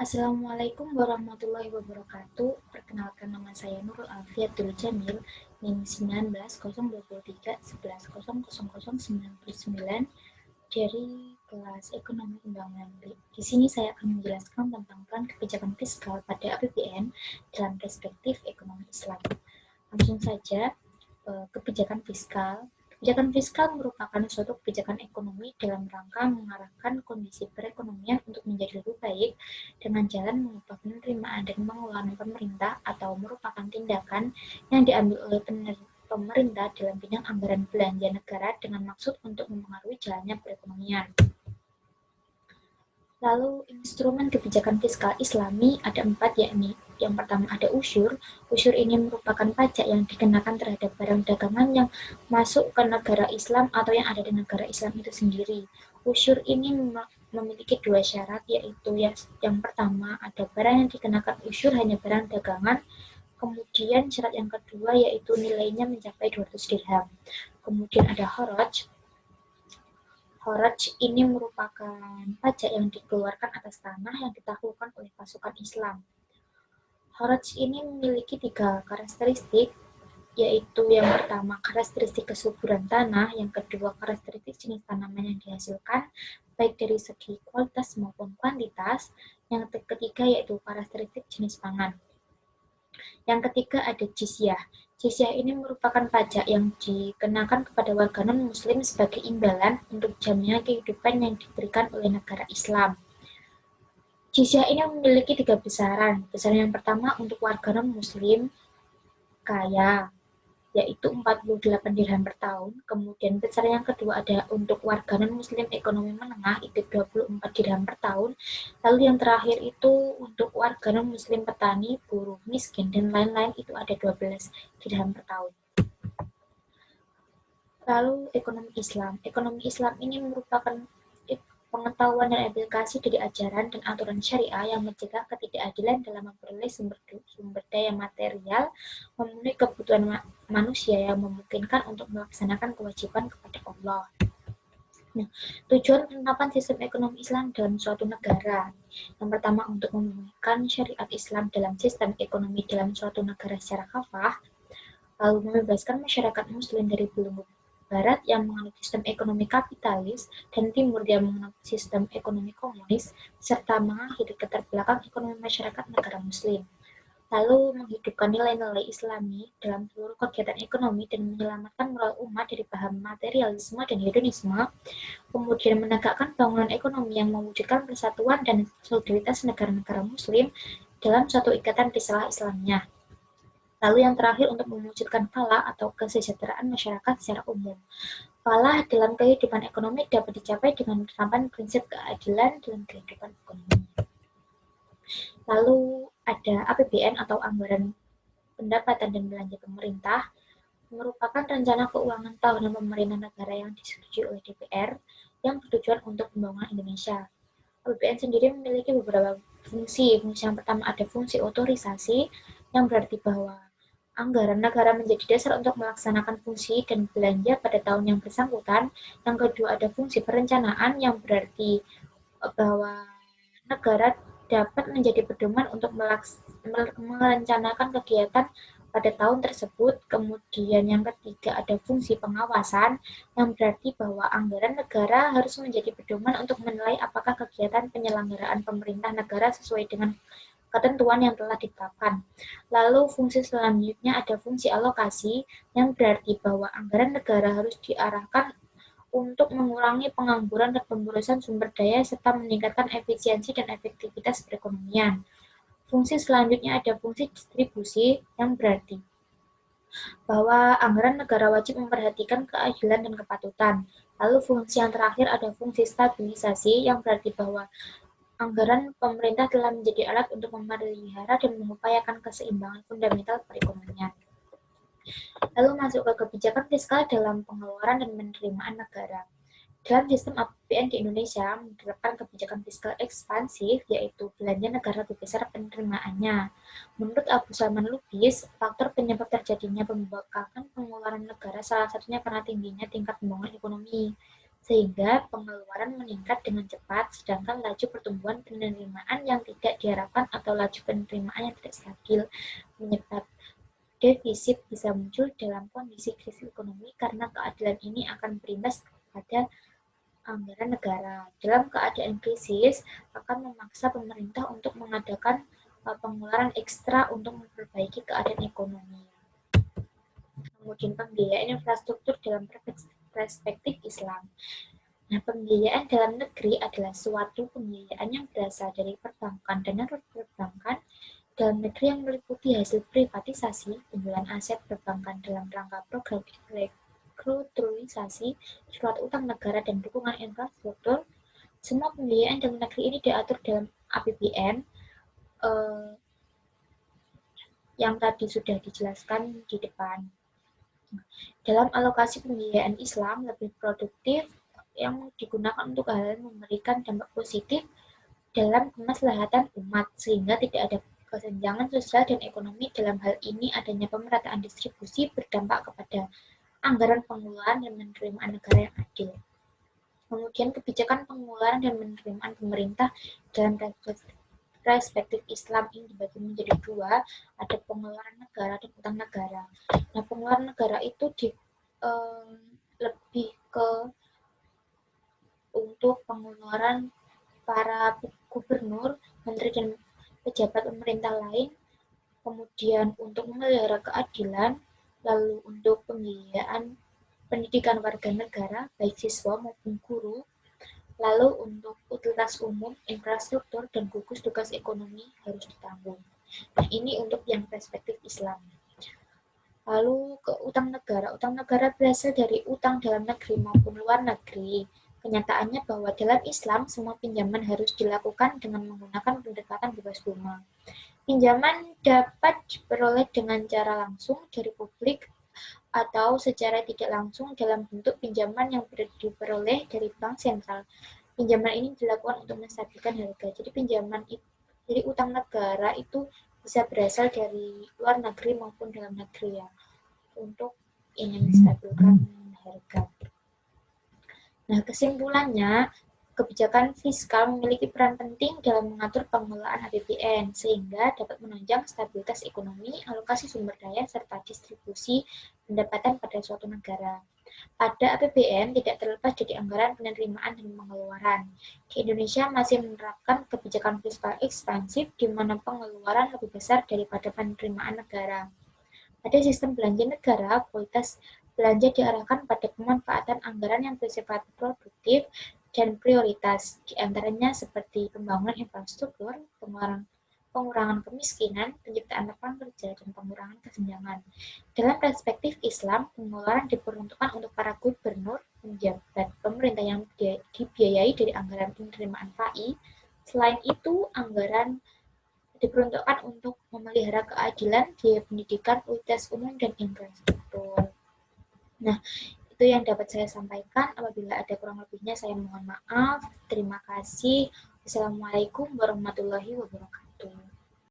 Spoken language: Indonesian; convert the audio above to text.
Assalamualaikum warahmatullahi wabarakatuh. Perkenalkan, nama saya Nurul Alfiatul Jamil, NIM 19.023.11.00.99 dari kelas Ekonomi Pembangunan B. Di sini saya akan menjelaskan tentang peran kebijakan fiskal pada APBN dalam perspektif ekonomi Islam. Langsung saja, kebijakan fiskal. Kebijakan fiskal merupakan suatu kebijakan ekonomi dalam rangka mengarahkan kondisi perekonomian untuk menjadi lebih baik dengan jalan mengubah penerimaan dan pengeluaran pemerintah, atau merupakan tindakan yang diambil oleh pemerintah dalam bidang anggaran belanja negara dengan maksud untuk mempengaruhi jalannya perekonomian. Lalu, instrumen kebijakan fiskal Islami ada 4, yakni yang pertama ada usyur. Usyur ini merupakan pajak yang dikenakan terhadap barang dagangan yang masuk ke negara Islam atau yang ada di negara Islam itu sendiri. Usyur ini memiliki 2 syarat, yaitu yang pertama ada barang yang dikenakan usyur hanya barang dagangan. Kemudian syarat yang kedua yaitu nilainya mencapai 200 dirham. Kemudian ada kharaj. Kharaj ini merupakan pajak yang dikeluarkan atas tanah yang ditaklukkan oleh pasukan Islam. Kharaj ini memiliki 3 karakteristik, yaitu yang pertama karakteristik kesuburan tanah, yang kedua karakteristik jenis tanaman yang dihasilkan, baik dari segi kualitas maupun kuantitas, yang ketiga yaitu karakteristik jenis pangan. Yang ketiga ada jizyah. Jizyah ini merupakan pajak yang dikenakan kepada warga non-muslim sebagai imbalan untuk jaminan kehidupan yang diberikan oleh negara Islam. Jizyah ini memiliki 3 besaran. Besaran yang pertama untuk warga non-muslim kaya, yaitu 48 dirham per tahun. Kemudian besaran yang kedua ada untuk warga non-muslim ekonomi menengah, itu 24 dirham per tahun. Lalu yang terakhir itu untuk warga non-muslim petani, buruh, miskin, dan lain-lain itu ada 12 dirham per tahun. Lalu ekonomi Islam. Ekonomi Islam ini merupakan pengetahuan dan aplikasi dari ajaran dan aturan syariah yang mencegah ketidakadilan dalam memperoleh sumber daya material, memenuhi kebutuhan manusia yang memungkinkan untuk melaksanakan kewajiban kepada Allah. Nah, tujuan penerapan sistem ekonomi Islam dalam suatu negara. Yang pertama, untuk membumikan syariat Islam dalam sistem ekonomi dalam suatu negara secara kafah, lalu membebaskan masyarakat muslim dari belenggu Barat yang menganut sistem ekonomi kapitalis dan Timur yang menganut sistem ekonomi komunis, serta mengakhiri keterbelakang ekonomi masyarakat negara muslim. Lalu menghidupkan nilai-nilai Islami dalam seluruh kegiatan ekonomi dan menyelamatkan moral umat dari paham materialisme dan hedonisme, kemudian menegakkan bangunan ekonomi yang mewujudkan persatuan dan solidaritas negara-negara muslim dalam suatu ikatan risalah Islamnya. Lalu yang terakhir untuk mewujudkan falah atau kesejahteraan masyarakat secara umum. Falah dalam kehidupan ekonomi dapat dicapai dengan penerapan prinsip keadilan dalam kehidupan ekonomi. Lalu ada APBN atau Anggaran Pendapatan dan Belanja Pemerintah, merupakan rencana keuangan tahunan pemerintah negara yang disetujui oleh DPR yang bertujuan untuk pembangunan Indonesia. APBN sendiri memiliki beberapa fungsi. Fungsi yang pertama ada fungsi otorisasi, yang berarti bahwa anggaran negara menjadi dasar untuk melaksanakan fungsi dan belanja pada tahun yang bersangkutan. Yang kedua ada fungsi perencanaan, yang berarti bahwa negara dapat menjadi pedoman untuk merencanakan kegiatan pada tahun tersebut. Kemudian yang ketiga ada fungsi pengawasan, yang berarti bahwa anggaran negara harus menjadi pedoman untuk menilai apakah kegiatan penyelenggaraan pemerintah negara sesuai dengan ketentuan yang telah ditetapkan. Lalu fungsi selanjutnya ada fungsi alokasi, yang berarti bahwa anggaran negara harus diarahkan untuk mengurangi pengangguran dan pemborosan sumber daya serta meningkatkan efisiensi dan efektivitas perekonomian. Fungsi selanjutnya ada fungsi distribusi, yang berarti bahwa anggaran negara wajib memperhatikan keadilan dan kepatutan. Lalu fungsi yang terakhir ada fungsi stabilisasi, yang berarti bahwa anggaran pemerintah telah menjadi alat untuk memelihara dan mengupayakan keseimbangan fundamental perekonomian. Lalu masuk ke kebijakan fiskal dalam pengeluaran dan penerimaan negara. Dalam sistem APBN di Indonesia menerapkan kebijakan fiskal ekspansif, yaitu belanja negara lebih besar penerimaannya. Menurut Abu Salman Lubis, faktor penyebab terjadinya pembengkakan pengeluaran negara salah satunya karena tingginya tingkat pembangunan ekonomi. sehingga pengeluaran meningkat dengan cepat, sedangkan laju pertumbuhan penerimaan yang tidak diharapkan atau laju penerimaan yang tidak stabil menyebabkan defisit bisa muncul dalam kondisi krisis ekonomi karena keadilan ini akan berimbas pada anggaran negara. Dalam keadaan krisis, akan memaksa pemerintah untuk mengadakan pengeluaran ekstra untuk memperbaiki keadaan ekonomi. Kemudian pembiayaan infrastruktur dalam perspektif Islam. Nah, pembiayaan dalam negeri adalah suatu pembiayaan yang berasal dari perbankan dan non-perbankan dalam negeri yang meliputi hasil privatisasi, penjualan aset perbankan dalam rangka program restrukturisasi, surat utang negara, dan dukungan infrastruktur. Semua pembiayaan dalam negeri ini diatur dalam APBN yang tadi sudah dijelaskan di depan. Dalam alokasi pembiayaan Islam lebih produktif yang digunakan untuk hal yang memberikan dampak positif dalam kemaslahatan umat, sehingga tidak ada kesenjangan sosial dan ekonomi. Dalam hal ini, adanya pemerataan distribusi berdampak kepada anggaran pengeluaran dan penerimaan negara yang adil. Kemudian kebijakan pengeluaran dan penerimaan pemerintah dalam perspektif Islam ini dibagi menjadi dua, ada pengeluaran negara dan utang negara. Nah, pengeluaran negara itu lebih ke untuk pengeluaran para gubernur, menteri, dan pejabat pemerintah lain, kemudian untuk memelihara keadilan, lalu untuk pembiayaan pendidikan warga negara, baik siswa maupun guru, lalu untuk utilitas umum, infrastruktur, dan gugus tugas ekonomi harus ditanggung. Nah, ini untuk yang perspektif Islam. Lalu ke utang negara. Utang negara berasal dari utang dalam negeri maupun luar negeri. Kenyataannya bahwa dalam Islam, semua pinjaman harus dilakukan dengan menggunakan pendekatan bebas bunga. Pinjaman dapat diperoleh dengan cara langsung dari publik atau secara tidak langsung dalam bentuk pinjaman yang diperoleh dari bank sentral. Pinjaman ini dilakukan untuk menstabilkan harga. Jadi pinjaman itu, jadi utang negara itu bisa berasal dari luar negeri maupun dalam negeri ya, untuk ingin menstabilkan harga. Nah, kesimpulannya, kebijakan fiskal memiliki peran penting dalam mengatur pengelolaan APBN, sehingga dapat menunjang stabilitas ekonomi, alokasi sumber daya, serta distribusi pendapatan pada suatu negara. Pada APBN tidak terlepas dari anggaran penerimaan dan pengeluaran. Di Indonesia masih menerapkan kebijakan fiskal ekspansif di mana pengeluaran lebih besar daripada penerimaan negara. Pada sistem belanja negara, kualitas belanja diarahkan pada pemanfaatan anggaran yang bersifat produktif dan prioritas, diantaranya seperti pembangunan infrastruktur, pengurangan kemiskinan, penciptaan lapangan kerja, dan pengurangan kesenjangan. Dalam perspektif Islam, pengeluaran diperuntukkan untuk para gubernur, penjabat pemerintah yang dibiayai dari anggaran penerimaan FAI. Selain itu, anggaran diperuntukkan untuk memelihara keadilan, biaya pendidikan, utilitas umum, dan infrastruktur. Nah, itu yang dapat saya sampaikan. Apabila ada kurang lebihnya, saya mohon maaf. Terima kasih. Wassalamualaikum warahmatullahi wabarakatuh.